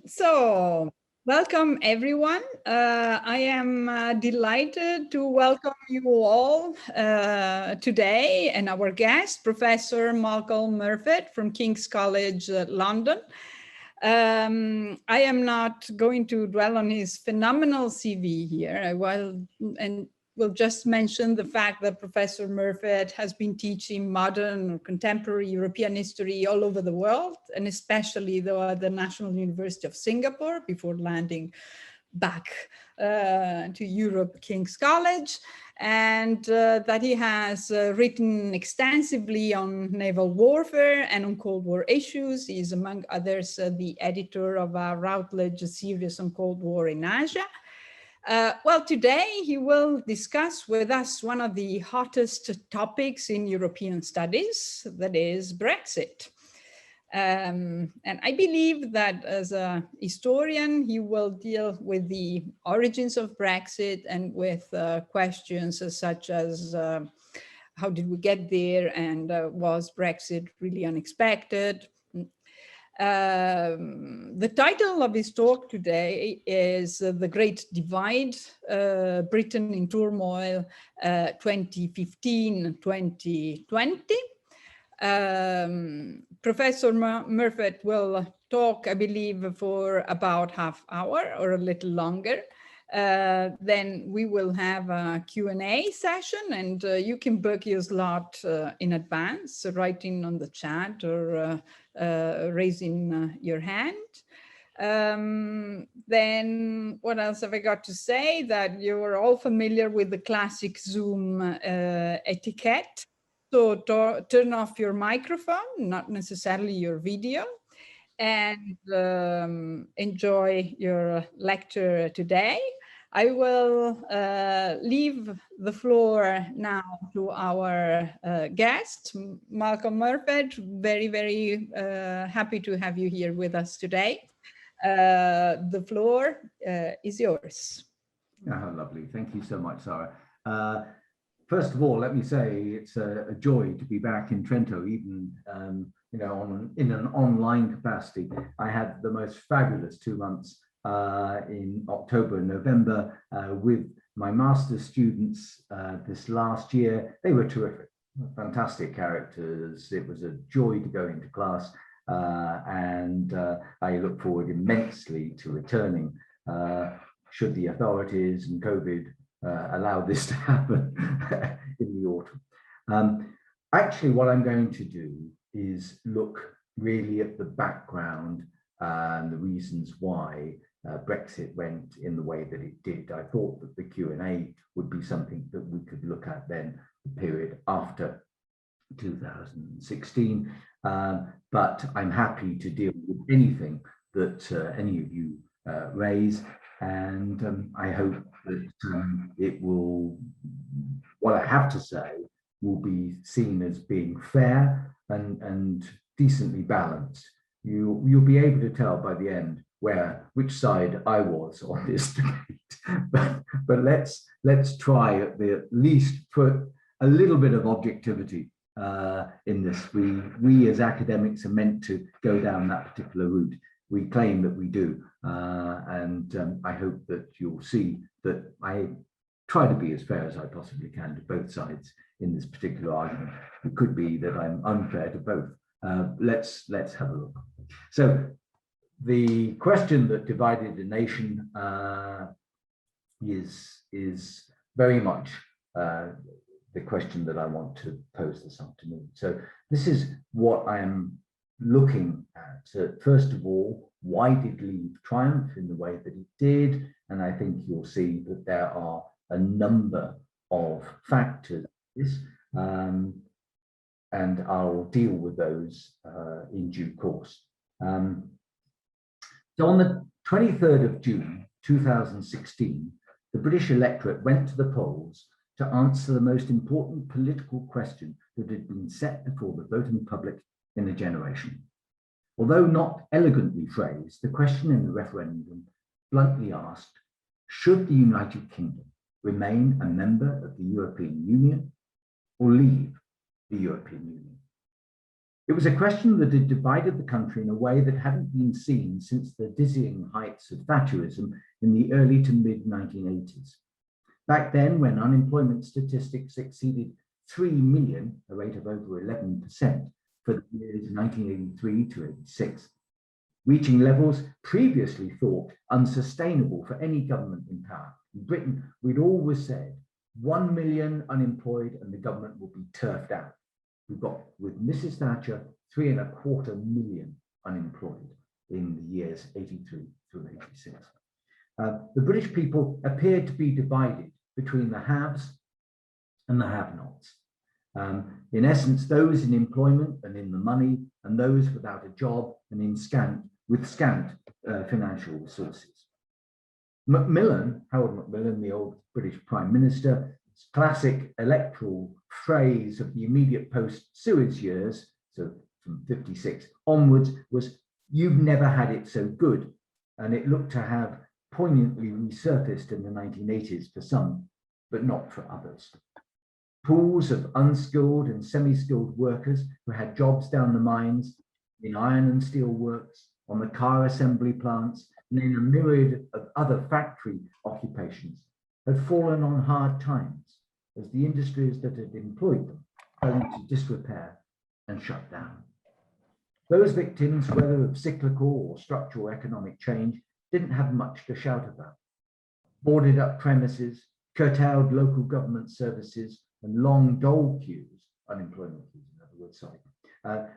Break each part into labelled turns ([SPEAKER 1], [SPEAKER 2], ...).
[SPEAKER 1] So, welcome everyone. I am delighted to welcome you all today and our guest, Professor Malcolm Murphy from King's College London. I am not going to dwell on his phenomenal CV here. I will just mention the fact that Professor Murphy has been teaching modern or contemporary European history all over the world, and especially at the National University of Singapore before landing back to Europe, King's College, and that he has written extensively on naval warfare and on Cold War issues. He is, among others, the editor of a Routledge series on Cold War in Asia. Well, today he will discuss with us one of the hottest topics in European studies, that is Brexit. And I believe that as a historian, he will deal with the origins of Brexit and with questions such as how did we get there, and was Brexit really unexpected? The title of his talk today is The Great Divide, Britain in Turmoil, 2015-2020. Professor Murphy will talk, I believe, for about half hour or a little longer. Then we will have a Q&A session, and you can book your slot in advance, writing on the chat or raising your hand. Then what else have I got to say? That you're all familiar with the classic Zoom etiquette. So turn off your microphone, not necessarily your video, and enjoy your lecture today. I will leave the floor now to our guest, Malcolm Murphy. Very, very happy to have you here with us today. The floor is yours.
[SPEAKER 2] Oh, lovely. Thank you so much, Sarah. First of all, let me say it's a joy to be back in Trento, even you know, in an online capacity. I had the most fabulous 2 months in October and November with my master's students this last year. They were terrific, fantastic characters. It was a joy to go into class, and I look forward immensely to returning should the authorities and COVID allow this to happen in the autumn. Actually, what I'm going to do is look really at the background and the reasons why Brexit went in the way that it did. I thought that the Q&A would be something that we could look at then, the period after 2016, but I'm happy to deal with anything that any of you raise, and I hope that it will, what I have to say, will be seen as being fair and decently balanced. You'll be able to tell by the end which side I was on this debate, but let's try at least put a little bit of objectivity in this. We as academics are meant to go down that particular route. We claim that we do, and I hope that you'll see that I try to be as fair as I possibly can to both sides in this particular argument. It could be that I'm unfair to both. Let's have a look. So the question that divided the nation is very much the question that I want to pose this afternoon. So this is what I am looking at. First of all, why did leave triumph in the way that it did? And I think you'll see that there are a number of factors, and I'll deal with those in due course. So on the 23rd of June 2016, the British electorate went to the polls to answer the most important political question that had been set before the voting public in a generation. Although not elegantly phrased, the question in the referendum bluntly asked, should the United Kingdom remain a member of the European Union or leave the European Union? It was a question that had divided the country in a way that hadn't been seen since the dizzying heights of Thatcherism in the early to mid 1980s. Back then, when unemployment statistics exceeded 3 million, a rate of over 11% for the years 1983 to 86, reaching levels previously thought unsustainable for any government in power. In Britain, we'd always said 1 million unemployed and the government will be turfed out. We've got, with Mrs. Thatcher, 3.25 million unemployed in the years 83 through 86. The British people appeared to be divided between the haves and the have-nots. In essence, those in employment and in the money, and those without a job and in scant financial resources. Harold Macmillan, the old British Prime Minister, his classic electoral phrase of the immediate post-Suez years, so from 56 onwards, was, "You've never had it so good." And it looked to have poignantly resurfaced in the 1980s for some, but not for others. Pools of unskilled and semi-skilled workers who had jobs down the mines, in iron and steel works, on the car assembly plants, and in a myriad of other factory occupations, had fallen on hard times as the industries that had employed them fell into disrepair and shut down. Those victims, whether of cyclical or structural economic change, didn't have much to shout about. Boarded up premises, curtailed local government services, and long dole queues, unemployment queues in other words,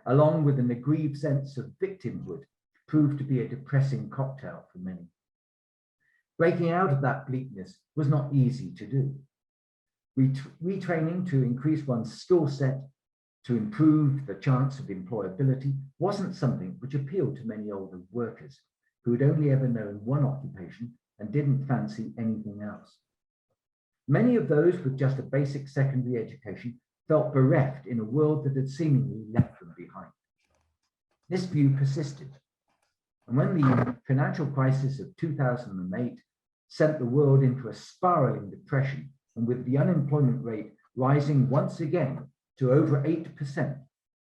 [SPEAKER 2] along with an aggrieved sense of victimhood, proved to be a depressing cocktail for many. Breaking out of that bleakness was not easy to do. Retraining to increase one's skill set, to improve the chance of employability, wasn't something which appealed to many older workers who had only ever known one occupation and didn't fancy anything else. Many of those with just a basic secondary education felt bereft in a world that had seemingly left them behind. This view persisted. And when the financial crisis of 2008 sent the world into a spiraling depression, and with the unemployment rate rising once again to over 8%,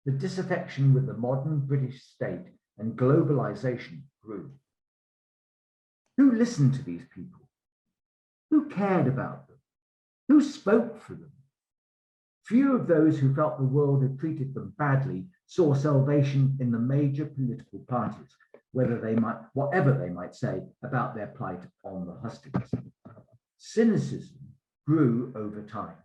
[SPEAKER 2] the disaffection with the modern British state and globalization grew. Who listened to these people? Who cared about them? Who spoke for them? Few of those who felt the world had treated them badly saw salvation in the major political parties, whatever they might say about their plight on the hustings. Cynicism grew over time.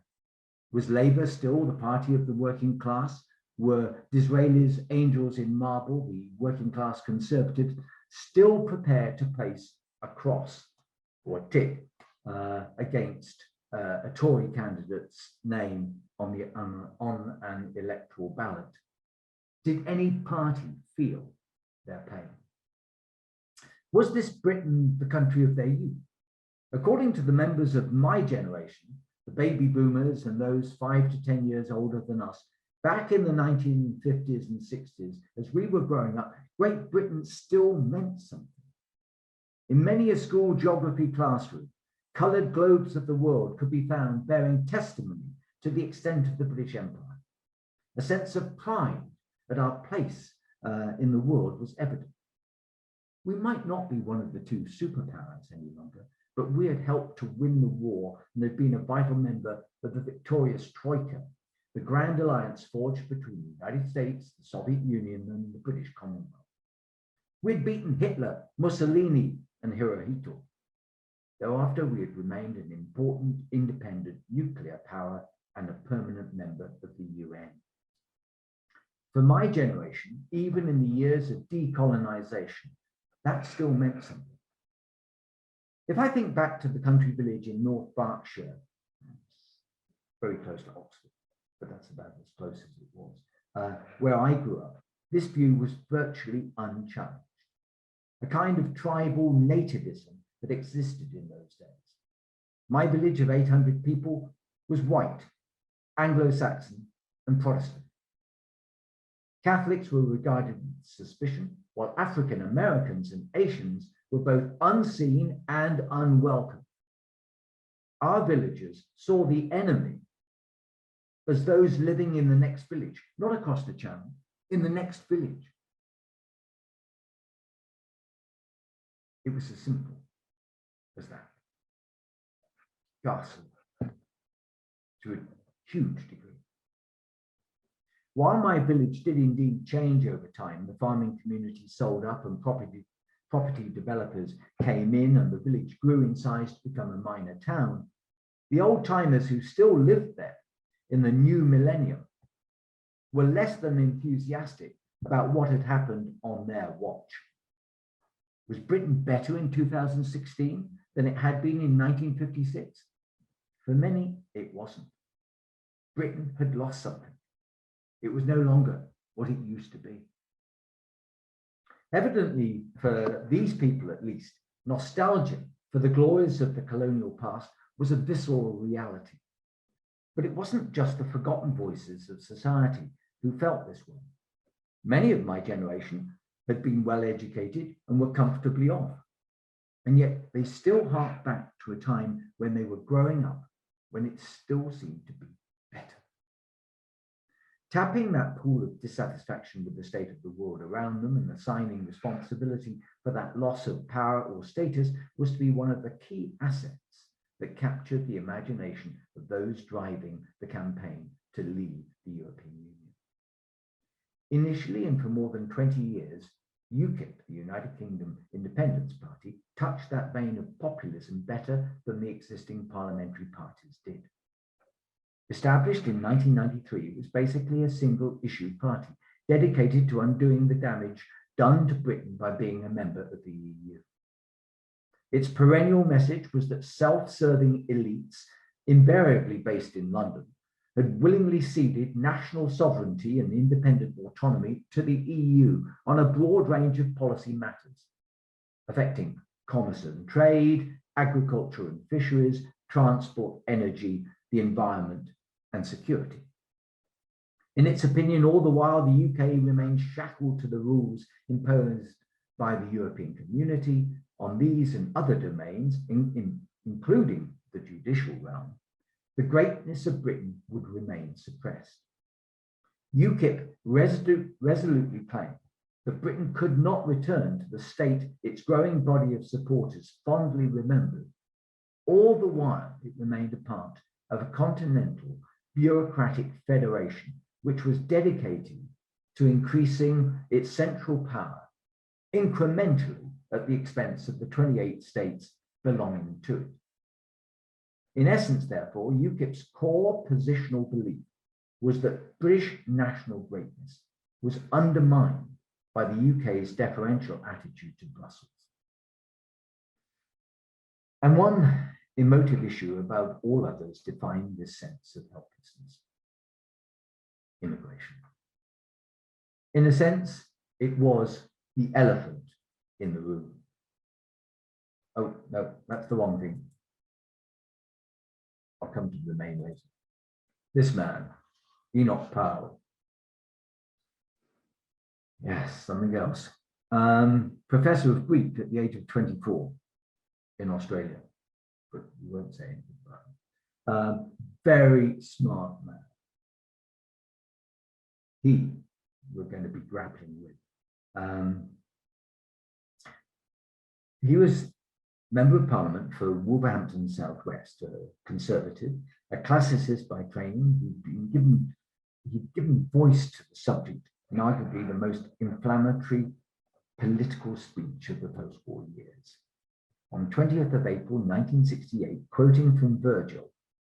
[SPEAKER 2] Was Labour still the party of the working class? Were Disraeli's angels in marble, the working class conservatives, still prepared to place a cross or a tick against a Tory candidate's name on an electoral ballot? Did any party feel their pain? Was this Britain the country of their youth? According to the members of my generation, the baby boomers and those 5 to 10 years older than us, back in the 1950s and 60s, as we were growing up, Great Britain still meant something. In many a school geography classroom, coloured globes of the world could be found bearing testimony to the extent of the British Empire. A sense of pride at our place in the world was evident. We might not be one of the two superpowers any longer, but we had helped to win the war and had been a vital member of the victorious Troika, the grand alliance forged between the United States, the Soviet Union, and the British Commonwealth. We'd beaten Hitler, Mussolini, and Hirohito. Thereafter, we had remained an important independent nuclear power and a permanent member of the UN. For my generation, even in the years of decolonization, that still meant something. If I think back to the country village in North Berkshire, very close to Oxford, but that's about as close as it was, where I grew up, this view was virtually unchallenged. A kind of tribal nativism that existed in those days. My village of 800 people was white, Anglo-Saxon, and Protestant. Catholics were regarded with suspicion, while African Americans and Asians were both unseen and unwelcome. Our villagers saw the enemy as those living in the next village, not across the channel, in the next village. It was as simple as that. Ghastly to a huge degree. While my village did indeed change over time, the farming community sold up and property developers came in and the village grew in size to become a minor town, the old-timers who still lived there in the new millennium were less than enthusiastic about what had happened on their watch. Was Britain better in 2016 than it had been in 1956? For many, it wasn't. Britain had lost something. It was no longer what it used to be. Evidently, for these people at least, nostalgia for the glories of the colonial past was a visceral reality. But it wasn't just the forgotten voices of society who felt this way. Many of my generation had been well educated and were comfortably off. And yet they still hark back to a time when they were growing up, when it still seemed to be better. Tapping that pool of dissatisfaction with the state of the world around them and assigning responsibility for that loss of power or status was to be one of the key assets that captured the imagination of those driving the campaign to leave the European Union. Initially, and for more than 20 years, UKIP, the United Kingdom Independence Party, touched that vein of populism better than the existing parliamentary parties did. Established in 1993, it was basically a single-issue party dedicated to undoing the damage done to Britain by being a member of the EU. Its perennial message was that self-serving elites, invariably based in London, had willingly ceded national sovereignty and independent autonomy to the EU on a broad range of policy matters, affecting commerce and trade, agriculture and fisheries, transport, energy, the environment, and security. In its opinion, all the while, the UK remained shackled to the rules imposed by the European community on these and other domains, including the judicial realm. The greatness of Britain would remain suppressed. UKIP resolutely claimed that Britain could not return to the state its growing body of supporters fondly remembered. All the while, it remained a part of a continental bureaucratic federation which was dedicated to increasing its central power incrementally at the expense of the 28 states belonging to it. In essence, therefore, UKIP's core positional belief was that British national greatness was undermined by the UK's deferential attitude to Brussels. And one emotive issue above all others defined this sense of helplessness: immigration. In a sense, it was the elephant in the room. Oh, no, that's the wrong thing. I'll come to the main later. This man, Enoch Powell. Yes, something else. Professor of Greek at the age of 24 in Australia, but you won't say anything about him. Very smart man. We're going to be grappling with. He was Member of Parliament for Wolverhampton Southwest, a Conservative, a classicist by training. He'd given voice to the subject in arguably the most inflammatory political speech of the post-war years. On 20th of April 1968, quoting from Virgil,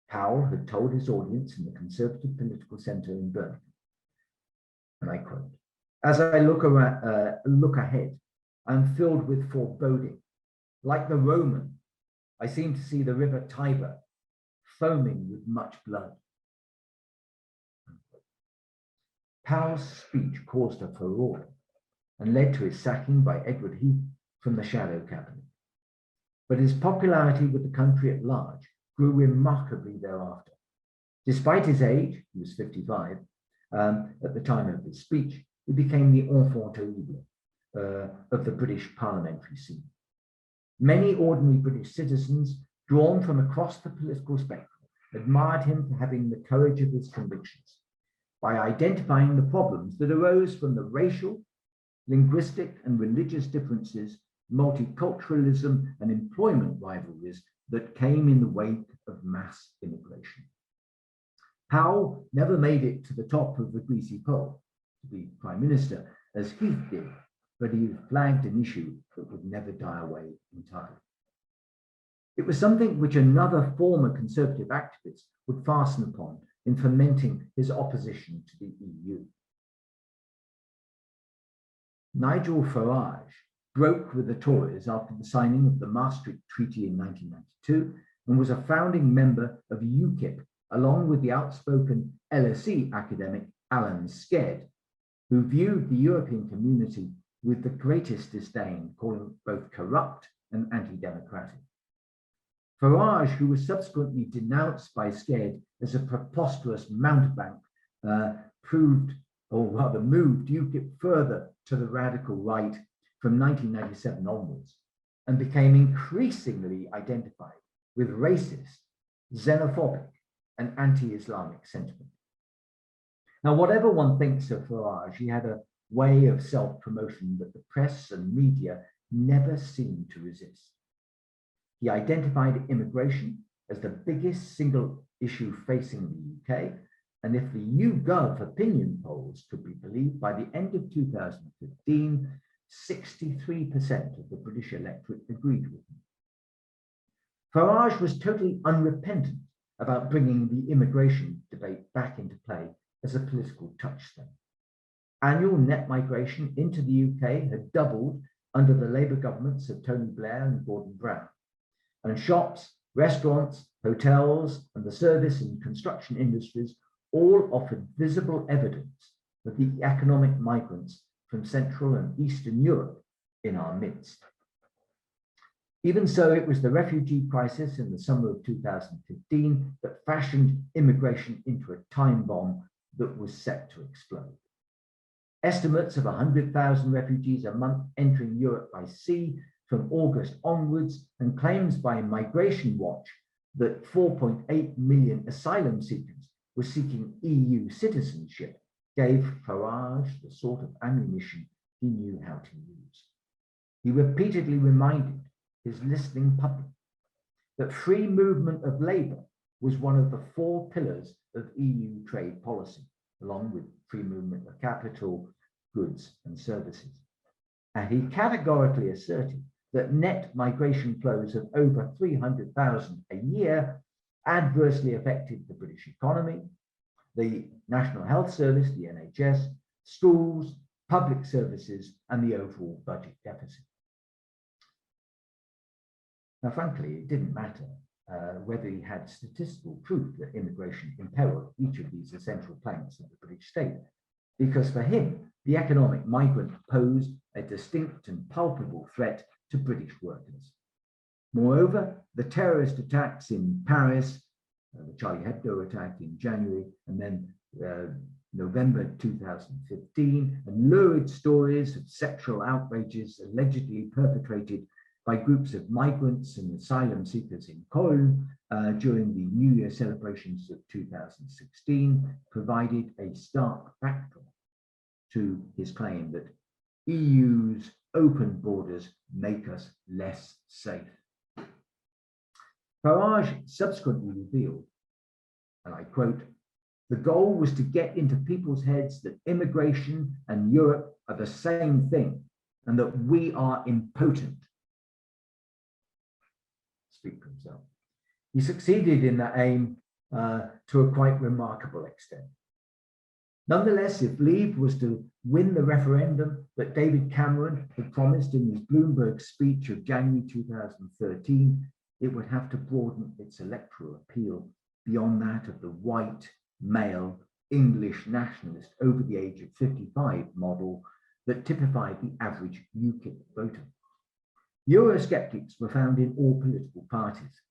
[SPEAKER 2] Powell had told his audience in the Conservative Political Centre in Birmingham, and I quote, "As I look ahead, I'm filled with foreboding. Like the Roman, I seem to see the river Tiber foaming with much blood." Powell's speech caused a furore and led to his sacking by Edward Heath from the Shadow Cabinet. But his popularity with the country at large grew remarkably thereafter. Despite his age, he was 55, at the time of his speech, he became the enfant terrible of the British parliamentary scene. Many ordinary British citizens, drawn from across the political spectrum, admired him for having the courage of his convictions. by identifying the problems that arose from the racial, linguistic, and religious differences, multiculturalism, and employment rivalries that came in the wake of mass immigration. Powell never made it to the top of the greasy pole to be Prime Minister, as Heath did, but he flagged an issue that would never die away entirely. It was something which another former Conservative activist would fasten upon in fomenting his opposition to the EU. Nigel Farage broke with the Tories after the signing of the Maastricht Treaty in 1992 and was a founding member of UKIP, along with the outspoken LSE academic Alan Sked, who viewed the European community with the greatest disdain, calling it both corrupt and anti-democratic. Farage, who was subsequently denounced by Sked as a preposterous mountebank, moved UKIP further to the radical right from 1997 onwards and became increasingly identified with racist, xenophobic, and anti-Islamic sentiment. Now, whatever one thinks of Farage, he had a way of self-promotion that the press and media never seemed to resist. He identified immigration as the biggest single issue facing the UK, and if the YouGov opinion polls could be believed, by the end of 2015, 63% of the British electorate agreed with him. Farage was totally unrepentant about bringing the immigration debate back into play as a political touchstone. Annual net migration into the UK had doubled under the Labour governments of Tony Blair and Gordon Brown, and shops, restaurants, hotels, and the service and construction industries all offered visible evidence of the economic migrants from Central and Eastern Europe in our midst. Even so, it was the refugee crisis in the summer of 2015 that fashioned immigration into a time bomb that was set to explode. Estimates of 100,000 refugees a month entering Europe by sea from August onwards, and claims by Migration Watch that 4.8 million asylum seekers were seeking EU citizenship, gave Farage the sort of ammunition he knew how to use. He repeatedly reminded his listening public that free movement of labour was one of the 4 pillars of EU trade policy, along with free movement of capital, goods and services. And he categorically asserted that net migration flows of over 300,000 a year adversely affected the British economy, the National Health Service, the NHS, schools, public services, and the overall budget deficit. Now, frankly, it didn't matter whether he had statistical proof that immigration imperiled each of these essential planks of the British state, because for him, the economic migrant posed a distinct and palpable threat to British workers. Moreover, the terrorist attacks in Paris, the Charlie Hebdo attack in January, and then November 2015, and lurid stories of sexual outrages allegedly perpetrated by groups of migrants and asylum seekers in Cologne during the New Year celebrations of 2016 provided a stark backdrop to his claim that EU's open borders make us less safe. Farage subsequently revealed, and I quote, "The goal was to get into people's heads that immigration and Europe are the same thing and that we are impotent." Speak for himself. He succeeded in that aim to a quite remarkable extent. Nonetheless, if Leave was to win the referendum that David Cameron had promised in his Bloomberg speech of January 2013, it would have to broaden its electoral appeal beyond that of the white, male, English nationalist over the age of 55 model that typified the average UKIP voter. Eurosceptics were found in all political parties.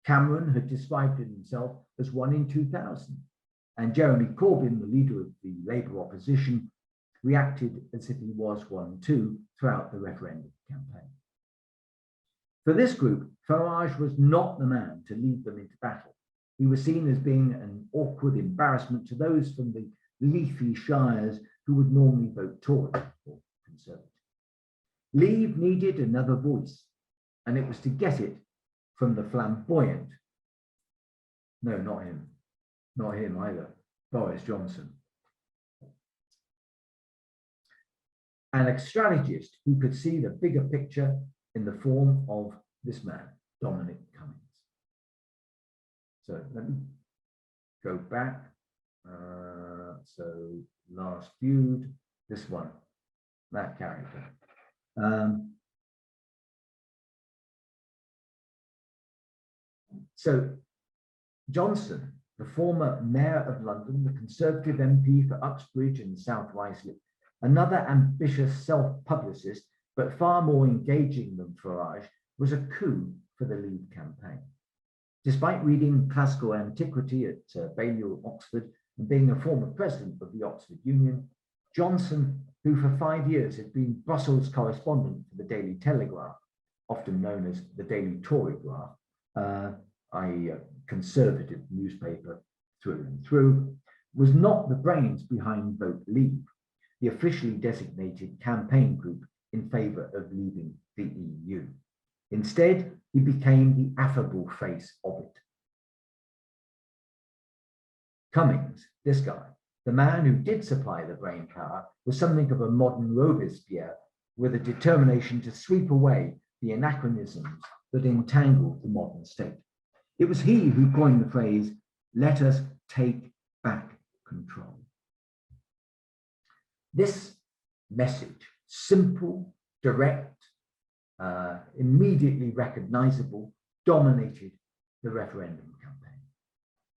[SPEAKER 2] Cameron had described himself as 1 in 2,000. And Jeremy Corbyn, the leader of the Labour opposition, reacted as if he was one too throughout the referendum campaign. For this group, Farage was not the man to lead them into battle. He was seen as being an awkward embarrassment to those from the leafy shires who would normally vote Tory or Conservative. Leave needed another voice, and it was to get it from the flamboyant, no, not him either, Boris Johnson. And a strategist who could see the bigger picture in the form of this man, DOMINIC Cummings. So let me go back. So last viewed, this one, that character. So Johnson, the former mayor of London, the Conservative MP for Uxbridge and South Ruislip, another ambitious self-publicist, but far more engaging than Farage, was a coup for the Leave campaign. Despite reading classical antiquity at Balliol, Oxford, and being a former president of the Oxford Union, Johnson, who for 5 years had been Brussels correspondent for the Daily Telegraph, often known as the Daily Torygraph, i.e. a conservative newspaper through and through, was not the brains behind Vote Leave, the officially designated campaign group in favour of leaving the EU. Instead, he became the affable face of it. Cummings, this guy, the man who did supply the brain power, was something of a modern Robespierre with a determination to sweep away the anachronisms that entangled the modern state. It was he who coined the phrase, "Let us take back control." This message, simple, direct, immediately recognizable, dominated the referendum campaign.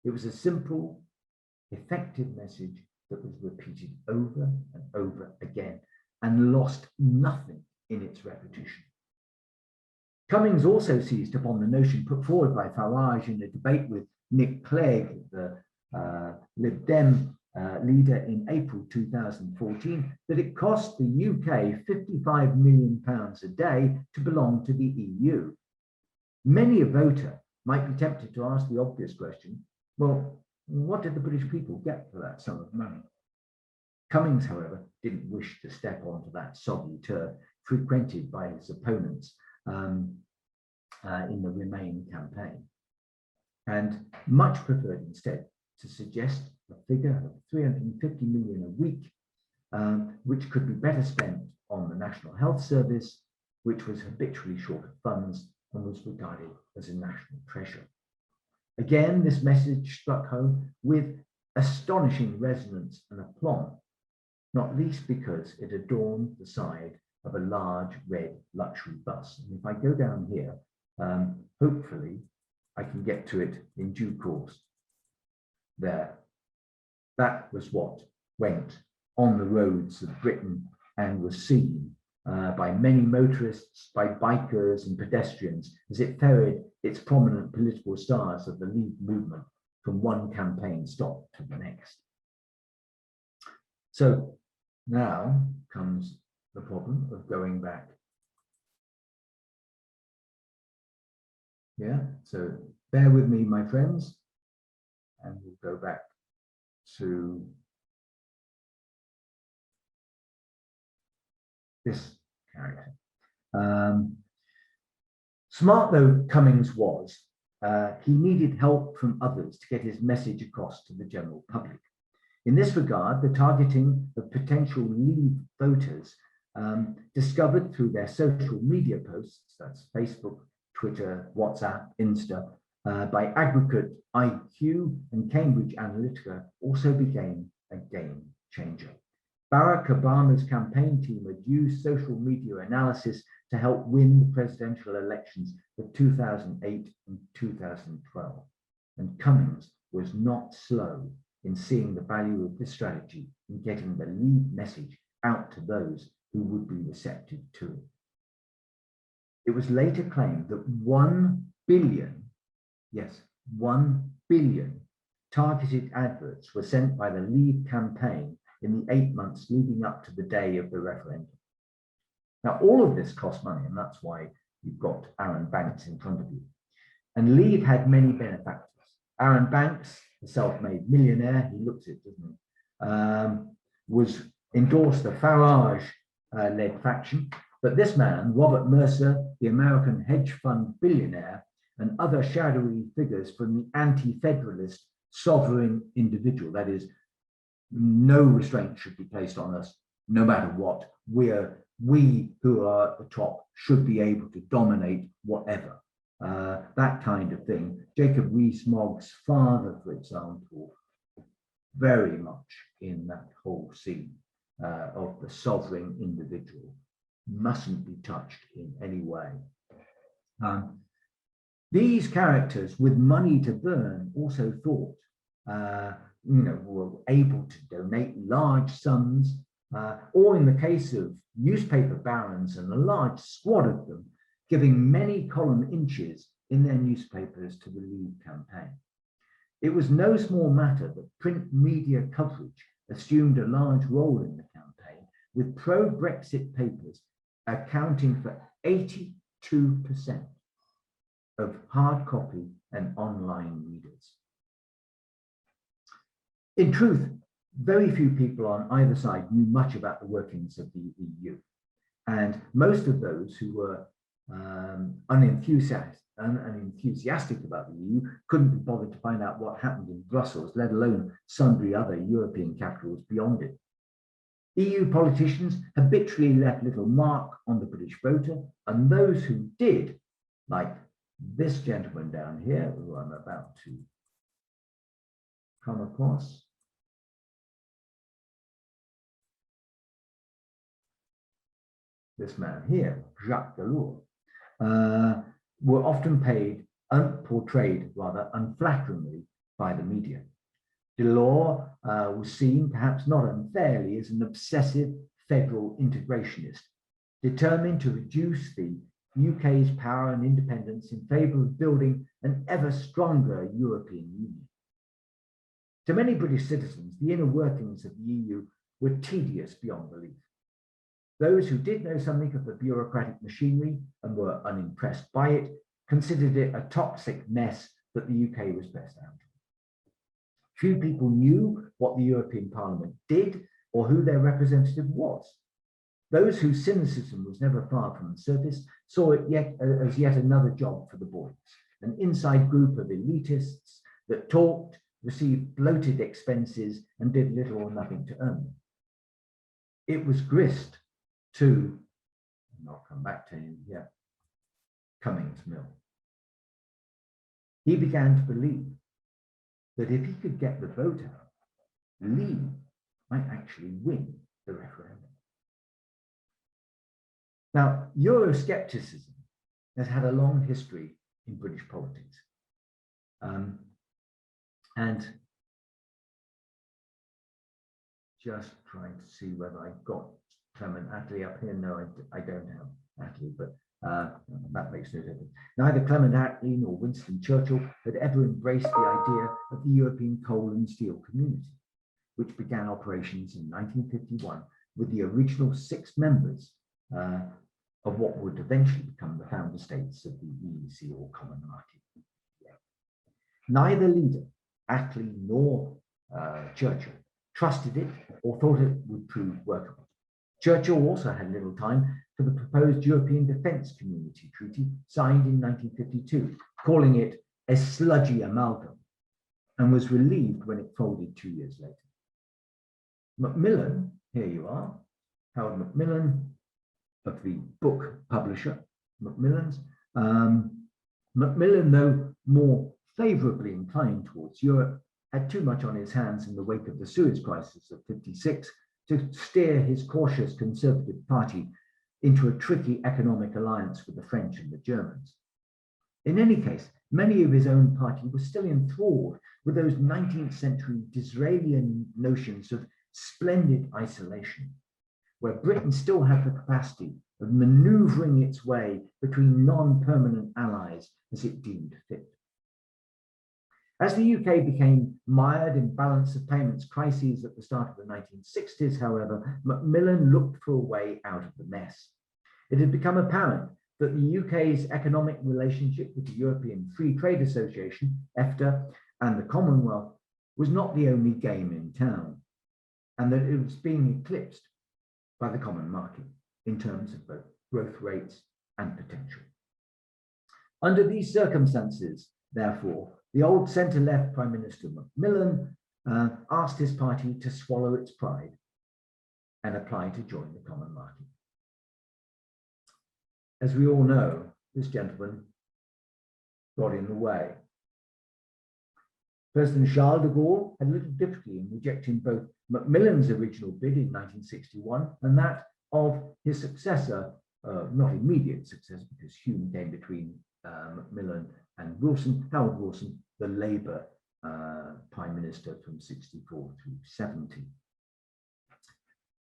[SPEAKER 2] It was a simple, effective message that was repeated over and over again and lost nothing in its repetition. Cummings also seized upon the notion put forward by Farage in a debate with Nick Clegg, the Lib Dem leader in April 2014, that it cost the UK £55 million a day to belong to the EU. Many a voter might be tempted to ask the obvious question, well, what did the British people get for that sum of money? Cummings, however, didn't wish to step onto that soggy turf frequented by his opponents in the Remain campaign, and much preferred instead to suggest a figure of 350 million a week, which could be better spent on the National Health Service, which was habitually short of funds and was regarded as a national treasure. Again, this message struck home with astonishing resonance and aplomb, not least because it adorned the side of a large red luxury bus. And if I go down here, hopefully I can get to it in due course. There, that was what went on the roads of Britain and was seen by many motorists, by bikers and pedestrians as it ferried its prominent political stars of the Leave movement from one campaign stop to the next. So now comes the problem of going back. Yeah, so bear with me, my friends, and we'll go back to this character. Smart though Cummings was, he needed help from others to get his message across to the general public. In this regard, the targeting of potential Leave voters discovered through their social media posts, that's Facebook, Twitter, WhatsApp, Insta, by Aggregate IQ and Cambridge Analytica also became a game changer. Barack Obama's campaign team had used social media analysis to help win the presidential elections of 2008 and 2012. And Cummings was not slow in seeing the value of this strategy in getting the Leave message out to those who would be receptive to it. It was later claimed that 1 billion, yes, 1 billion targeted adverts were sent by the Leave campaign in the 8 months leading up to the day of the referendum. Now, all of this cost money, and that's why you've got Aaron Banks in front of you. And Leave had many benefactors. Aaron Banks, the self-made millionaire, he looks it, doesn't he? was endorsed the Farage-led faction, but this man, Robert Mercer, the American hedge fund billionaire, and other shadowy figures from the anti-federalist sovereign individual, that is, no restraint should be placed on us, no matter what. We who are at the top should be able to dominate whatever. That kind of thing. Jacob Rees-Mogg's father, for example, very much in that whole scene of the sovereign individual, mustn't be touched in any way. These characters with money to burn also thought, were able to donate large sums, or in the case of newspaper barons and a large squad of them, giving many column inches in their newspapers to the Leave campaign. It was no small matter that print media coverage assumed a large role in the campaign, with pro-Brexit papers accounting for 82% of hard copy and online readers. In truth, very few people on either side knew much about the workings of the EU, and most of those who were unenthusiastic about the EU couldn't be bothered to find out what happened in Brussels, let alone sundry other European capitals beyond it. EU politicians habitually left little mark on the British voter, and those who did, like this gentleman down here, who I'm about to come across, this man here, Jacques Delors, were often portrayed rather unflatteringly by the media. Delors was seen, perhaps not unfairly, as an obsessive federal integrationist, determined to reduce the UK's power and independence in favour of building an ever stronger European Union. To many British citizens, the inner workings of the EU were tedious beyond belief. Those who did know something of the bureaucratic machinery and were unimpressed by it considered it a toxic mess that the UK was best out of. Few people knew what the European Parliament did or who their representative was. Those whose cynicism was never far from the surface saw it as yet another job for the boys, an inside group of elitists that talked, received bloated expenses, and did little or nothing to earn them. It was grist to, and I'll come back to him here, Cummings Mill. He began to believe that if he could get the vote out, Leave might actually win the referendum. Now, Euroscepticism has had a long history in British politics. And just trying to see whether I got Clement Attlee up here. No, I don't have Attlee, but that makes no difference. Neither Clement Attlee nor Winston Churchill had ever embraced the idea of the European Coal and Steel Community, which began operations in 1951 with the original 6 members of what would eventually become the founder states of the EEC or Common Market. Neither leader, Attlee nor Churchill, trusted it or thought it would prove workable. Churchill also had little time for the proposed European Defence Community Treaty signed in 1952, calling it a sludgy amalgam, and was relieved when it folded 2 years later. Macmillan, here you are, Harold Macmillan, of the book publisher, Macmillan's. Macmillan, though more favourably inclined towards Europe, had too much on his hands in the wake of the Suez Crisis of '56 to steer his cautious Conservative Party into a tricky economic alliance with the French and the Germans. In any case, many of his own party were still enthralled with those 19th century Disraelian notions of splendid isolation, where Britain still had the capacity of manoeuvring its way between non-permanent allies as it deemed fit. As the UK became mired in balance of payments crises at the start of the 1960s, however, Macmillan looked for a way out of the mess. It had become apparent that the UK's economic relationship with the European Free Trade Association, EFTA, and the Commonwealth was not the only game in town. and that it was being eclipsed by the common market in terms of both growth rates and potential. Under these circumstances, therefore, the old centre-left Prime Minister MACMILLAN asked his party to swallow its pride and apply to join the common market. As we all know, this gentleman got in the way. President Charles de Gaulle had little difficulty in rejecting both Macmillan's original bid in 1961 and that of his successor, not immediate successor, because Hume came between Macmillan and Wilson, Harold Wilson, the Labour Prime Minister from 64 through 70.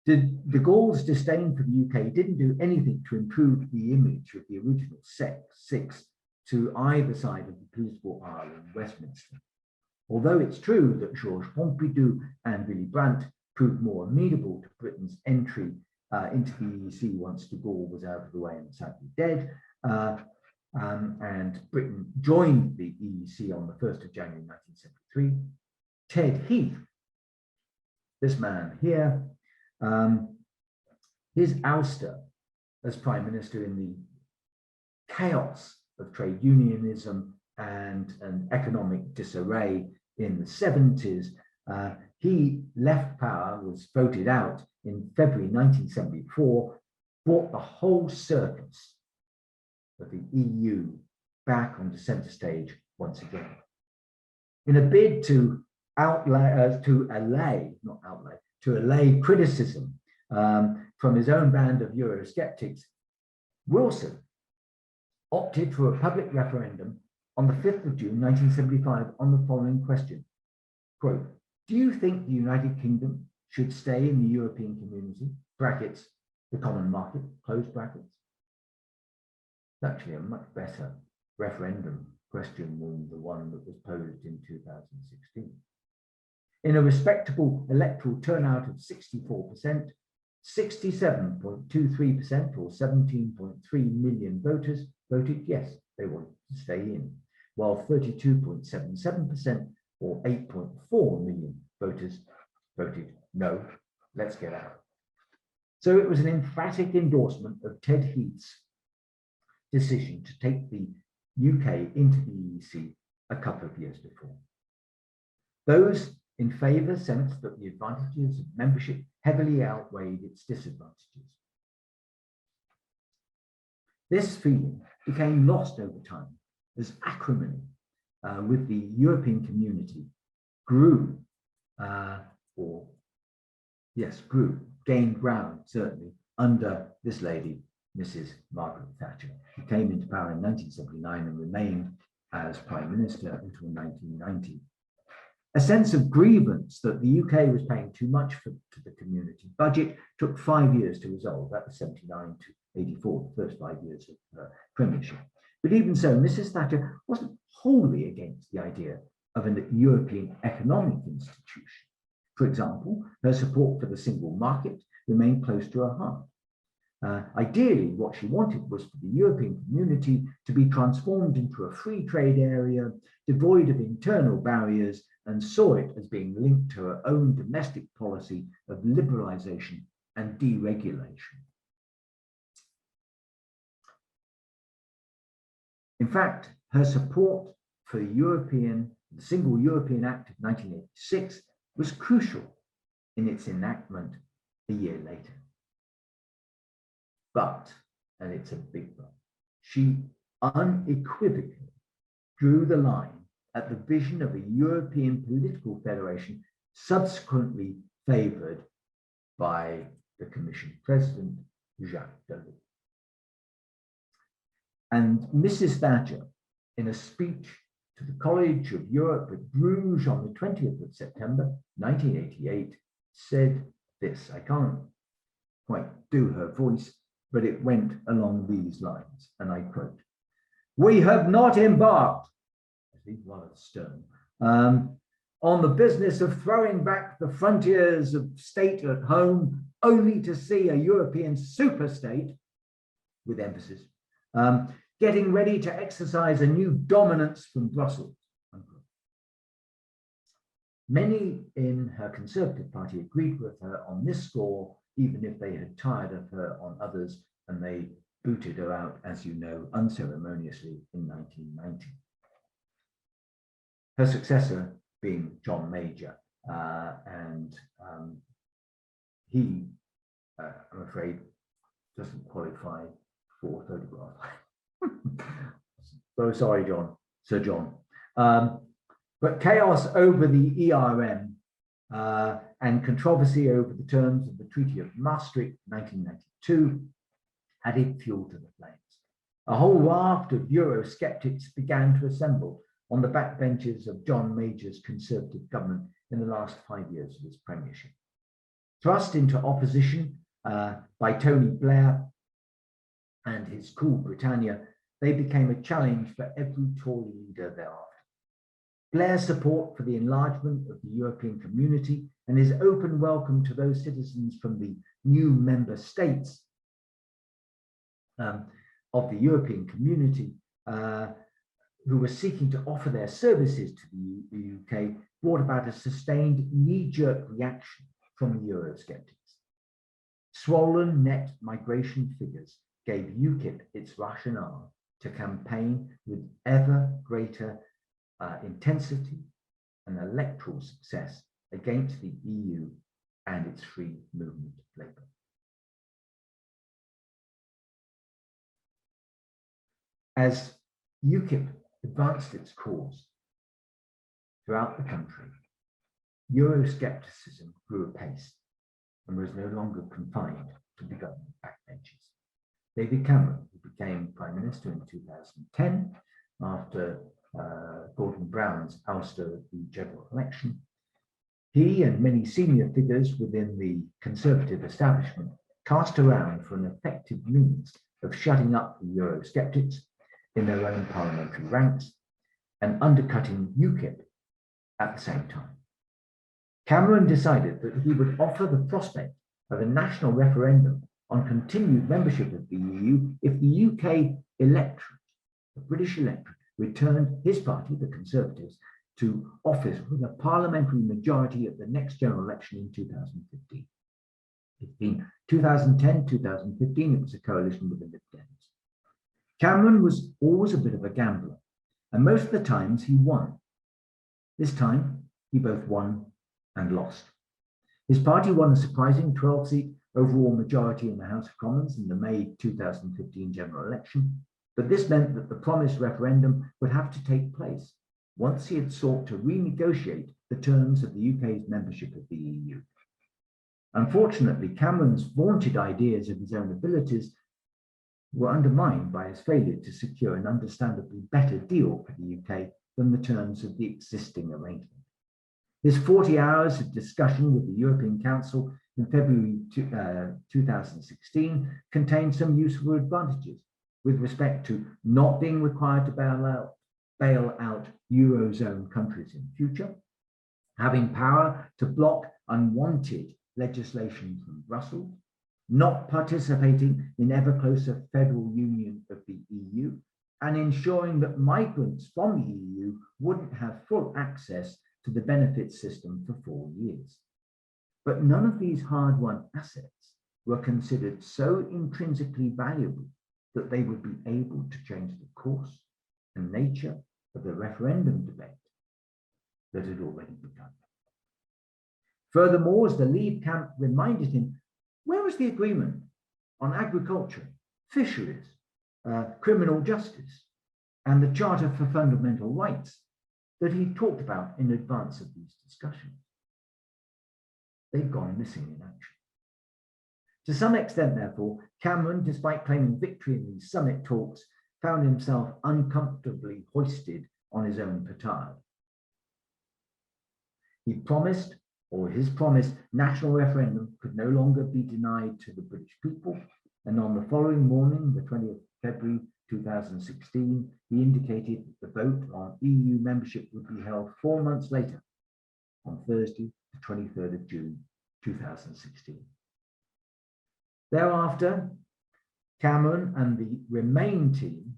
[SPEAKER 2] De Gaulle's disdain for the UK didn't do anything to improve the image of the original six to either side of the political aisle in Westminster. Although it's true that Georges Pompidou and Willy Brandt proved more amenable to Britain's entry into the EEC once de Gaulle was out of the way and sadly dead, and Britain joined the EEC on the 1st of January 1973, Ted Heath, this man here, his ouster as Prime Minister in the chaos of trade unionism and an economic disarray in the 70s, he left power, was voted out in February 1974, brought the whole circus of the EU back onto centre stage once again. In a bid to allay criticism from his own band of Eurosceptics, Wilson opted for a public referendum on the 5th of June 1975 on the following question, quote, "Do you think the United Kingdom should stay in the European community, brackets, the common market, close brackets?" It's actually a much better referendum question than the one that was posed in 2016. In a respectable electoral turnout of 64%, 67.23% or 17.3 million voters voted yes, they wanted to stay in, while 32.77% or 8.4 million voters voted no, let's get out. So it was an emphatic endorsement of Ted Heath's decision to take the UK into the EEC a couple of years before. Those in favour sensed that the advantages of membership heavily outweighed its disadvantages. This feeling became lost over time as acrimony with the European community gained ground, certainly, under this lady, Mrs. Margaret Thatcher, who came into power in 1979 and remained as Prime Minister until 1990. A sense of grievance that the UK was paying too much to the community budget took 5 years to resolve. That was 79 to 84, the first 5 years of premiership. But even so, Mrs. Thatcher wasn't wholly against the idea of a European economic institution. For example, her support for the single market remained close to her heart. Ideally, what she wanted was for the European community to be transformed into a free trade area, devoid of internal barriers, and saw it as being linked to her own domestic policy of liberalisation and deregulation. In fact, her support for the Single European Act of 1986 was crucial in its enactment a year later. But, and it's a big but, she unequivocally drew the line at the vision of a European political federation subsequently favoured by the Commission President, Jacques Delors. And Mrs. Thatcher, in a speech to the College of Europe at Bruges on the 20th of September, 1988, said this. I can't quite do her voice, but it went along these lines, and I quote, "We have not embarked," I think rather stern, "on the business of throwing back the frontiers of state at home only to see a European superstate," with emphasis, "getting ready to exercise a new dominance from Brussels." Unquote. Many in her Conservative Party agreed with her on this score, even if they had tired of her on others, and they booted her out, as you know, unceremoniously in 1990. Her successor being John Major, and he, I'm afraid, doesn't qualify for photograph. So sorry, John, Sir John. But chaos over the ERM and controversy over the terms of the Treaty of Maastricht 1992 added fuel to the flames. A whole raft of Eurosceptics began to assemble on the backbenches of John Major's Conservative government in the last 5 years of his premiership. Thrust into opposition by Tony Blair and his cool Britannia, they became a challenge for every Tory leader thereafter. Blair's support for the enlargement of the European community and his open welcome to those citizens from the new member states of the European community who were seeking to offer their services to the UK brought about a sustained knee-jerk reaction from Eurosceptics. Swollen net migration figures gave UKIP its rationale to campaign with ever greater intensity and electoral success against the EU and its free movement of labour. As UKIP advanced its cause throughout the country, Euroscepticism grew apace and was no longer confined to the government backbenches. David Cameron, who became Prime Minister in 2010 after Gordon Brown's ouster at the general election, he and many senior figures within the Conservative establishment cast around for an effective means of shutting up the Eurosceptics in their own parliamentary ranks and undercutting UKIP at the same time. Cameron decided that he would offer the prospect of a national referendum on continued membership of the EU if the UK electorate, the British electorate, returned his party, the Conservatives, to office with a parliamentary majority at the next general election in 2015. In 2010, 2015, it was a coalition with the Lib Dems. Cameron was always a bit of a gambler, and most of the times he won. This time, he both won and lost. His party won a surprising 12-seat overall majority in the House of Commons in the May 2015 general election, but this meant that the promised referendum would have to take place once he had sought to renegotiate the terms of the UK's membership of the EU. Unfortunately, Cameron's vaunted ideas of his own abilities were undermined by his failure to secure an understandably better deal for the UK than the terms of the existing arrangement. His 40 hours of discussion with the European Council in February 2016 contained some useful advantages with respect to not being required to bail out Eurozone countries in future, having power to block unwanted legislation from Brussels, not participating in ever closer federal union of the EU, and ensuring that migrants from the EU wouldn't have full access to the benefits system for 4 years. But none of these hard-won assets were considered so intrinsically valuable that they would be able to change the course and nature of the referendum debate that had already begun. Furthermore, as the Leave camp reminded him, where was the agreement on agriculture, fisheries, criminal justice, and the Charter for Fundamental Rights that he talked about in advance of these discussions? They've gone missing in action. To some extent, therefore, Cameron, despite claiming victory in these summit talks, found himself uncomfortably hoisted on his own petard. He promised, or his promised, national referendum could no longer be denied to the British people, and on the following morning, the 20th of February 2016, he indicated that the vote on EU membership would be held 4 months later, on Thursday, the 23rd of June 2016. Thereafter, Cameron and the Remain team,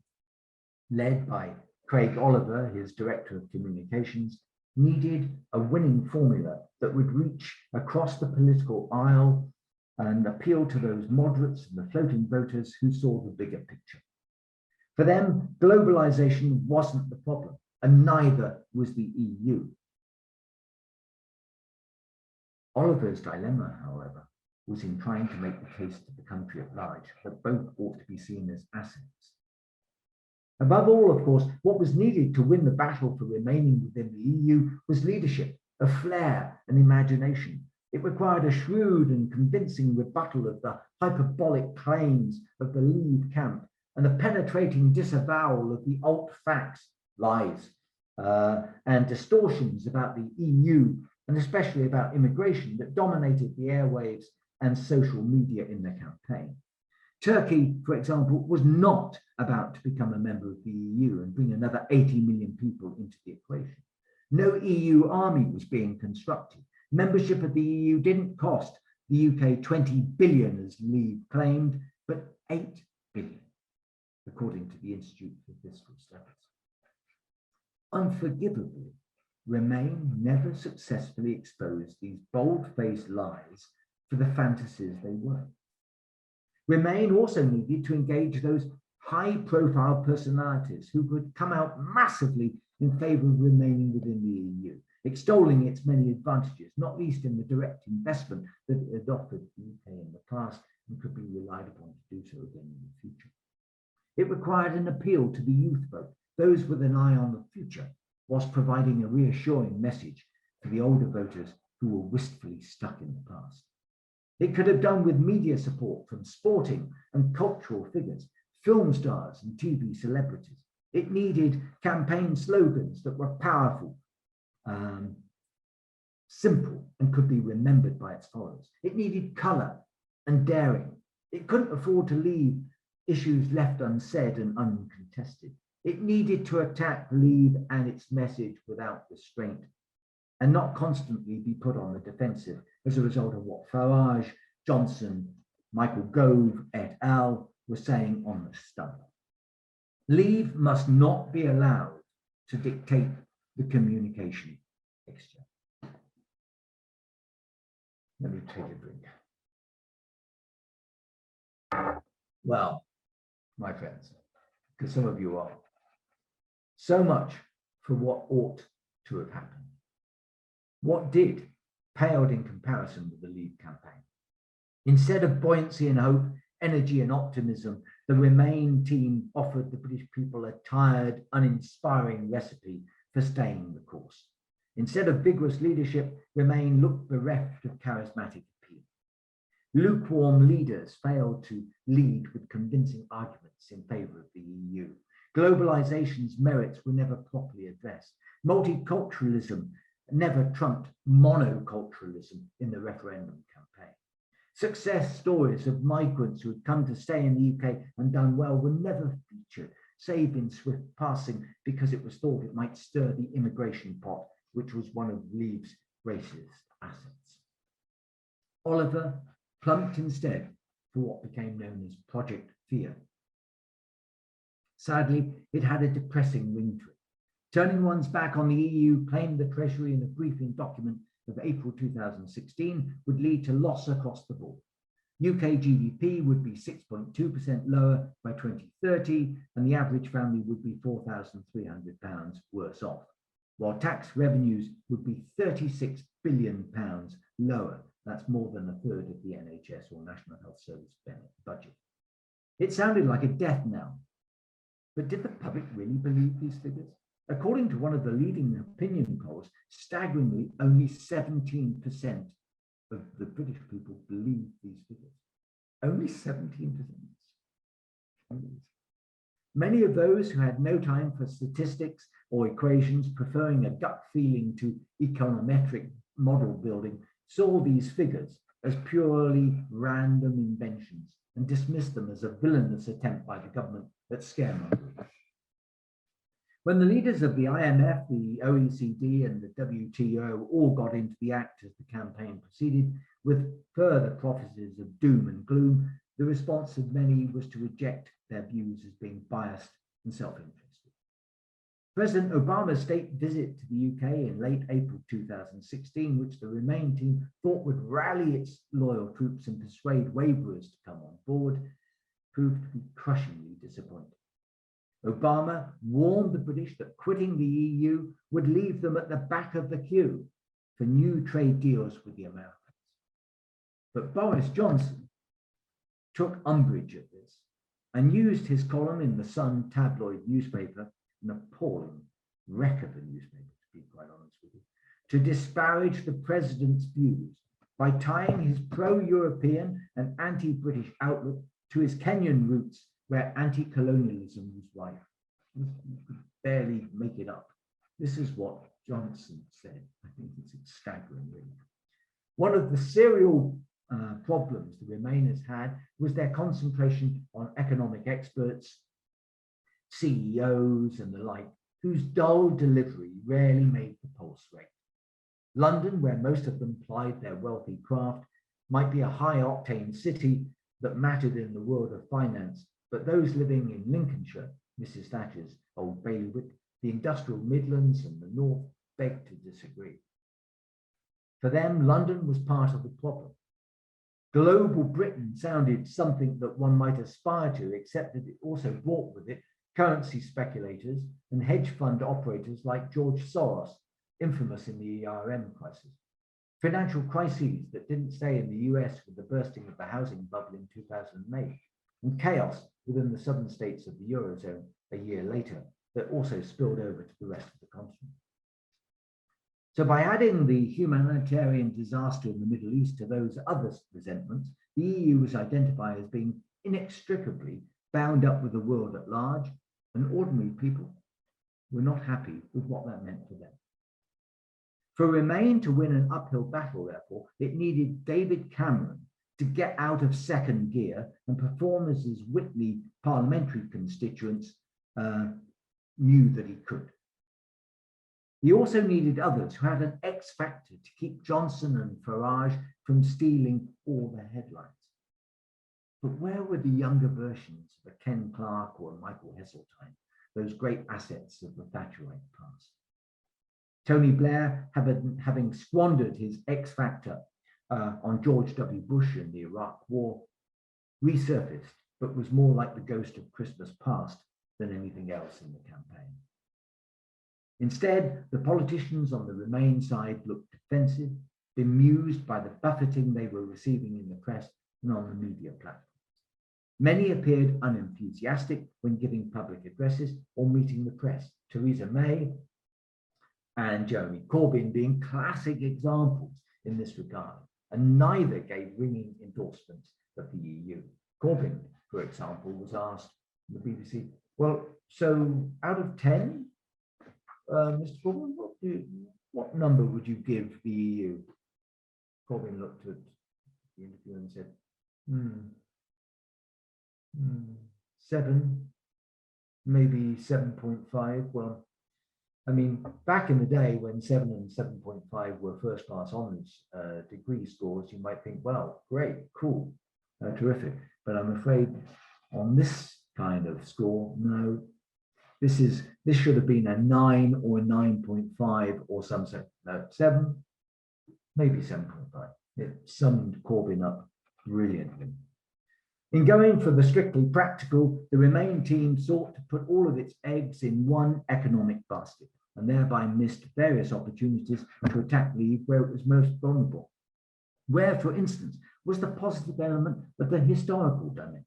[SPEAKER 2] led by Craig Oliver, his Director of Communications, needed a winning formula that would reach across the political aisle and appeal to those moderates and the floating voters who saw the bigger picture. For them, globalization wasn't the problem, and neither was the EU. Oliver's dilemma, however, was in trying to make the case to the country at large that both ought to be seen as assets. Above all, of course, what was needed to win the battle for remaining within the EU was leadership, a flair, and imagination. It required a shrewd and convincing rebuttal of the hyperbolic claims of the Leave camp and a penetrating disavowal of the alt facts, lies, and distortions about the EU, and especially about immigration, that dominated the airwaves and social media in the campaign. Turkey, for example, was not about to become a member of the EU and bring another 80 million people into the equation. No EU army was being constructed. Membership of the EU didn't cost the UK 20 billion, as Leave claimed, but 8 billion, according to the Institute for Fiscal Studies. Unforgivably, Remain never successfully exposed these bold-faced lies for the fantasies they were. Remain also needed to engage those high-profile personalities who could come out massively in favor of remaining within the EU, extolling its many advantages, not least in the direct investment that it had offered the UK in the past and could be relied upon to do so again in the future. It required an appeal to the youth vote, those with an eye on the future, whilst providing a reassuring message for the older voters who were wistfully stuck in the past. It could have done with media support from sporting and cultural figures, film stars and TV celebrities. It needed campaign slogans that were powerful, simple, and could be remembered by its followers. It needed colour and daring. It couldn't afford to leave issues left unsaid and uncontested. It needed to attack Leave and its message without restraint and not constantly be put on the defensive as a result of what Farage, Johnson, Michael Gove et al. Were saying on the stump. Leave must not be allowed to dictate the communication texture. Let me take a drink. Well, my friends, because some of you are, so much for what ought to have happened. What did paled in comparison with the Leave campaign. Instead of buoyancy and hope, energy and optimism, the Remain team offered the British people a tired, uninspiring recipe for staying the course. Instead of vigorous leadership, Remain looked bereft of charismatic appeal. Lukewarm leaders failed to lead with convincing arguments in favour of the EU. Globalization's merits were never properly addressed. Multiculturalism never trumped monoculturalism in the referendum campaign. Success stories of migrants who had come to stay in the UK and done well were never featured, save in swift passing, because it was thought it might stir the immigration pot, which was one of Leave's racist assets. Oliver plumped instead for what became known as Project Fear. Sadly, it had a depressing ring to it. Turning one's back on the EU, claimed the Treasury in a briefing document of April 2016, would lead to loss across the board. UK GDP would be 6.2% lower by 2030, and the average family would be £4,300 worse off, while tax revenues would be £36 billion lower. That's more than a third of the NHS or National Health Service budget. It sounded like a death knell, but did the public really believe these figures? According to one of the leading opinion polls, staggeringly, only 17% of the British people believe these figures. Only 17%. Many of those who had no time for statistics or equations, preferring a gut feeling to econometric model building, saw these figures as purely random inventions and dismissed them as a villainous attempt by the government at scaremongering. When the leaders of the IMF, the OECD, and the WTO all got into the act as the campaign proceeded, with further prophecies of doom and gloom, the response of many was to reject their views as being biased and self-interested. President Obama's state visit to the UK in late April 2016, which the Remain team thought would rally its loyal troops and persuade waverers to come on board, proved to be crushingly disappointing. Obama warned the British that quitting the EU would leave them at the back of the queue for new trade deals with the Americans. But Boris Johnson took umbrage at this and used his column in the Sun tabloid newspaper, an appalling wreck of a newspaper, to be quite honest with you, to disparage the president's views by tying his pro-European and anti-British outlook to his Kenyan roots, where anti-colonialism was rife. You could barely make it up. This is what Johnson said. I think it's staggering, really. One of the serial problems the Remainers had was their concentration on economic experts, CEOs and the like, whose dull delivery rarely made the pulse rate. London, where most of them plied their wealthy craft, might be a high-octane city that mattered in the world of finance, but those living in Lincolnshire, Mrs. Thatcher's old bailiwick, the industrial Midlands and the North, begged to disagree. For them, London was part of the problem. Global Britain sounded something that one might aspire to, except that it also brought with it currency speculators and hedge fund operators like George Soros, infamous in the ERM crisis. Financial crises that didn't stay in the US with the bursting of the housing bubble in 2008, and chaos within the southern states of the Eurozone a year later that also spilled over to the rest of the continent. So by adding the humanitarian disaster in the Middle East to those other resentments, the EU was identified as being inextricably bound up with the world at large, and ordinary people were not happy with what that meant for them. For Remain to win an uphill battle, therefore, it needed David Cameron to get out of second gear and perform as his Whitney parliamentary constituents knew that he could. He also needed others who had an X factor to keep Johnson and Farage from stealing all the headlines. But where were the younger versions of a Ken Clarke or a Michael Heseltine, those great assets of the Thatcherite past? Tony Blair, having squandered his X factor on George W. Bush in the Iraq War, resurfaced, but was more like the ghost of Christmas past than anything else in the campaign. Instead, the politicians on the Remain side looked defensive, bemused by the buffeting they were receiving in the press and on the media platforms. Many appeared unenthusiastic when giving public addresses or meeting the press, Theresa May and Jeremy Corbyn being classic examples in this regard, and neither gave ringing endorsements of the EU. Corbyn, for example, was asked on the BBC, well, so out of 10, Mr. Corbyn, what number would you give the EU? Corbyn looked at the interview and said, 7, maybe 7.5. Well, I mean, back in the day when 7 and 7.5 were first class honours degree scores, you might think, well, great, cool, terrific. But I'm afraid on this kind of score, no, this should have been a 9 or 9.5 or some 7, maybe 7.5. It summed Corbyn up brilliantly. In going for the strictly practical, the Remain team sought to put all of its eggs in one economic basket and thereby missed various opportunities to attack Leave where it was most vulnerable. Where, for instance, was the positive element of the historical dimension?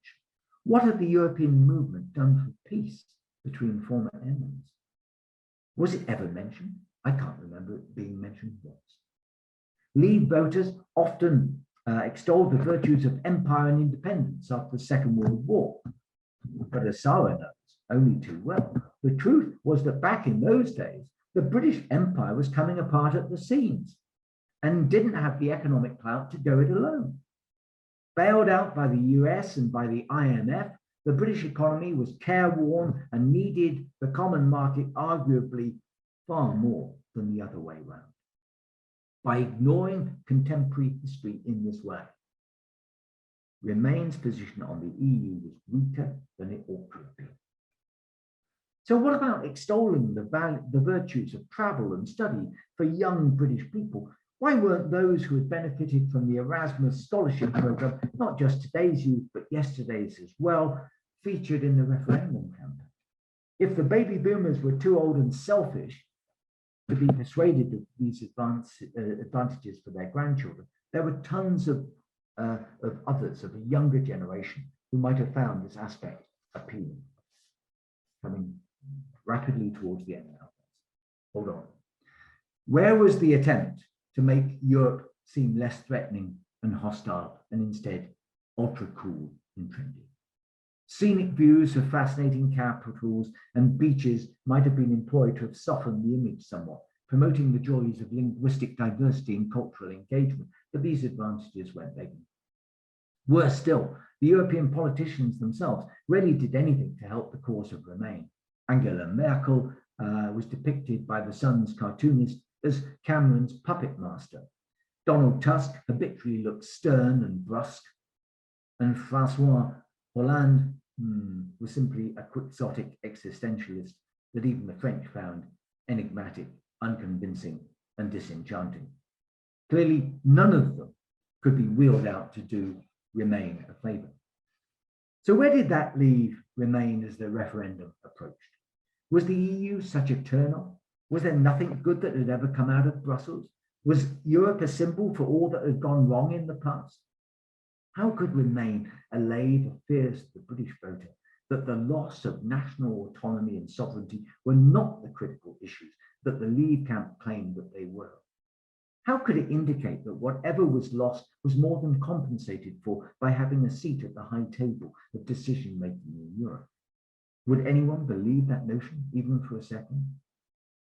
[SPEAKER 2] What had the European movement done for peace between former enemies? Was it ever mentioned? I can't remember it being mentioned once. Leave voters often extolled the virtues of empire and independence after the Second World War. But as Sarah knows only too well, the truth was that back in those days, the British Empire was coming apart at the seams and didn't have the economic clout to go it alone. Bailed out by the US and by the IMF, the British economy was careworn and needed the common market arguably far more than the other way round. By ignoring contemporary history in this way, Remain's position on the EU was weaker than it ought to have been. So what about extolling the virtues of travel and study for young British people? Why weren't those who had benefited from the Erasmus scholarship program, not just today's youth, but yesterday's as well, featured in the referendum campaign? If the baby boomers were too old and selfish to be persuaded of these advantages for their grandchildren, there were tons of others of a younger generation who might have found this aspect appealing. Coming rapidly towards the end now. Hold on. Where was the attempt to make Europe seem less threatening and hostile and instead ultra cool and trendy? Scenic views of fascinating capitals and beaches might have been employed to have softened the image somewhat, promoting the joys of linguistic diversity and cultural engagement, but these advantages went begging. Worse still, the European politicians themselves rarely did anything to help the cause of Remain. Angela Merkel was depicted by the Sun's cartoonist as Cameron's puppet master. Donald Tusk habitually looked stern and brusque, and Francois Hollande was simply a quixotic existentialist that even the French found enigmatic, unconvincing, and disenchanting. Clearly, none of them could be wheeled out to do Remain a favour. So where did that leave Remain as the referendum approached? Was the EU such a turn-off? Was there nothing good that had ever come out of Brussels? Was Europe a symbol for all that had gone wrong in the past? How could Remain allay the fears of the British voter that the loss of national autonomy and sovereignty were not the critical issues that the Leave camp claimed that they were? How could it indicate that whatever was lost was more than compensated for by having a seat at the high table of decision-making in Europe? Would anyone believe that notion, even for a second?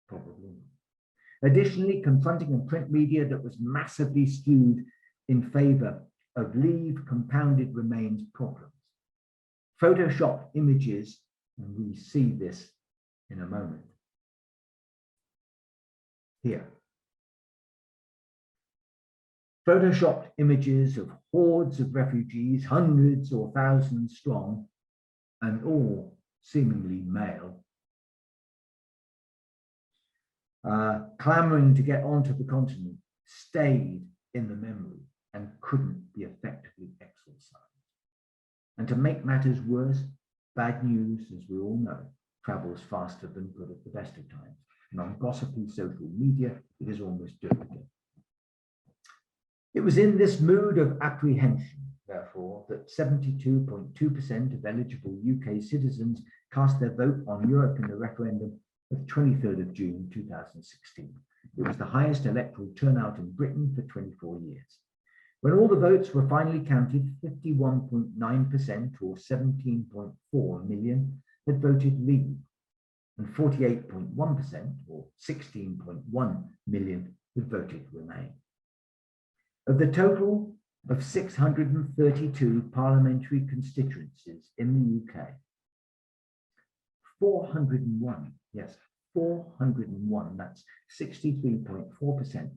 [SPEAKER 2] Probably not. Additionally, confronting a print media that was massively skewed in favor of Leave compounded Remain's problems. Photoshopped images, and we see this in a moment. Here. Photoshopped images of hordes of refugees, hundreds or thousands strong, and all seemingly male, clamoring to get onto the continent, stayed in the memory and couldn't be effectively exorcised. And to make matters worse, bad news, as we all know, travels faster than good at the best of times. And on gossipy social media, it is almost doomsday. It was in this mood of apprehension, therefore, that 72.2% of eligible UK citizens cast their vote on Europe in the referendum of 23rd of June 2016. It was the highest electoral turnout in Britain for 24 years. When all the votes were finally counted, 51.9% or 17.4 million had voted Leave, and 48.1% or 16.1 million had voted Remain. Of the total of 632 parliamentary constituencies in the UK, 401, yes, 401, that's 63.4%,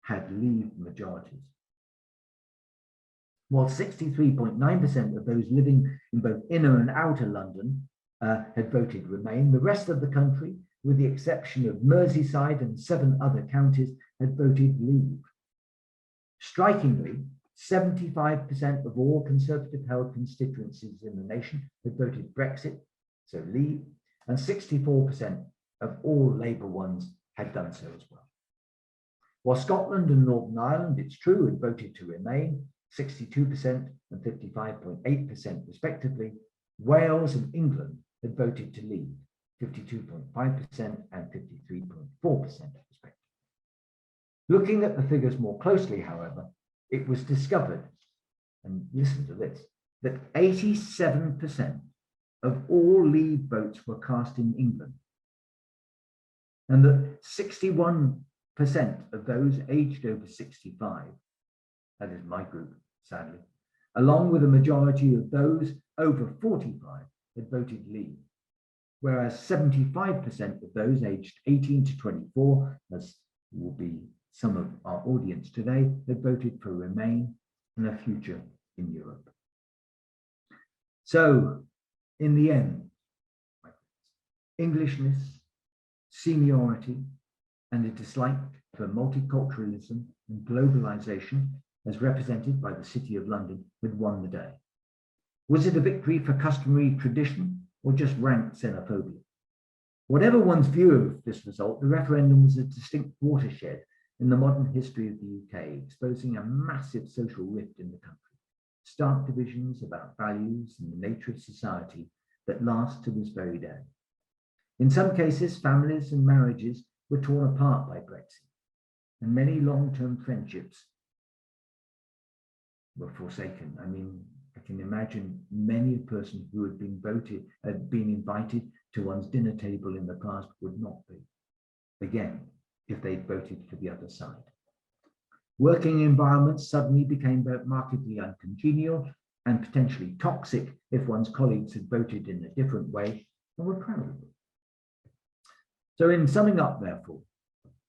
[SPEAKER 2] had Leave majorities. While 63.9% of those living in both inner and outer London had voted Remain, the rest of the country, with the exception of Merseyside and 7 other counties, had voted Leave. Strikingly, 75% of all Conservative-held constituencies in the nation had voted Brexit, so Leave, and 64% of all Labour ones had done so as well. While Scotland and Northern Ireland, it's true, had voted to Remain, 62% and 55.8% respectively, Wales and England had voted to Leave, 52.5% and 53.4% respectively. Looking at the figures more closely, however, it was discovered, and listen to this, that 87% of all Leave votes were cast in England, and that 61% of those aged over 65, that is my group, sadly, along with a majority of those over 45 had voted Leave, whereas 75% of those aged 18 to 24, as will be some of our audience today, had voted for Remain and a future in Europe. So, in the end, Englishness, seniority, and a dislike for multiculturalism and globalization, as represented by the City of London, had won the day. Was it a victory for customary tradition or just rank xenophobia? Whatever one's view of this result, the referendum was a distinct watershed in the modern history of the UK, exposing a massive social rift in the country, stark divisions about values and the nature of society that last to this very day. In some cases, families and marriages were torn apart by Brexit, and many long-term friendships were forsaken. I mean, I can imagine many a person who had been invited to one's dinner table in the past would not be, again, if they'd voted for the other side. Working environments suddenly became both markedly uncongenial and potentially toxic if one's colleagues had voted in a different way and were proud of it. So in summing up, therefore,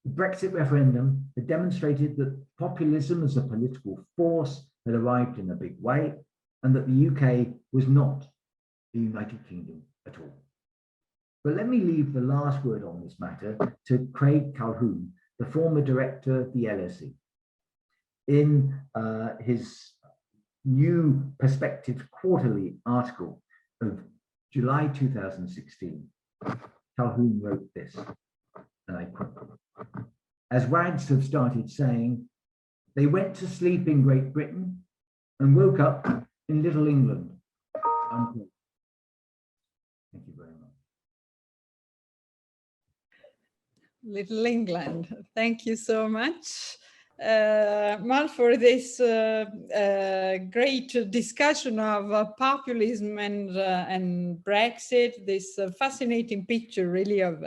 [SPEAKER 2] the Brexit referendum had demonstrated that populism as a political force had arrived in a big way, and that the UK was not the United Kingdom at all. But let me leave the last word on this matter to Craig Calhoun, the former director of the LSE. In his new Perspectives Quarterly article of July 2016, Calhoun wrote this, and I quote, "As wags have started saying, they went to sleep in Great Britain and woke up in Little England." Unquote. Thank you very much.
[SPEAKER 1] Little England. Thank you so much, Mal, for this great discussion of populism and Brexit, this fascinating picture really of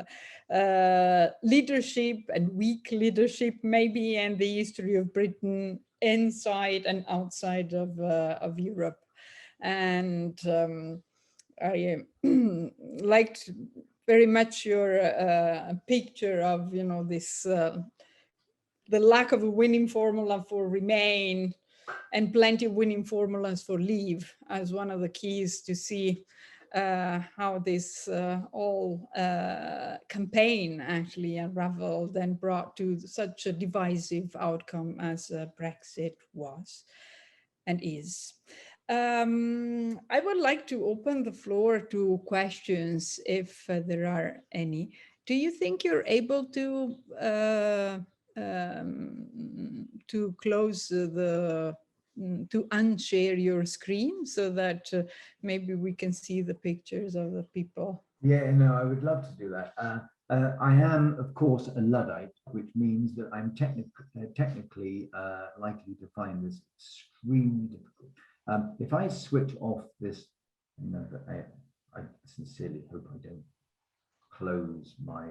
[SPEAKER 1] leadership and weak leadership maybe, and the history of Britain inside and outside of Europe. And I liked very much your picture of, you know, this the lack of a winning formula for remain and plenty of winning formulas for leave as one of the keys to see how this all campaign actually unraveled and brought to such a divisive outcome as Brexit was and is. I would like to open the floor to questions if there are any. Do you think you're able to close to unshare your screen so that maybe we can see the pictures of the people?
[SPEAKER 2] Yeah, no, I would love to do that. I am, of course, a Luddite, which means that I'm technically likely to find this extremely difficult. If I switch off this, I sincerely hope I don't close my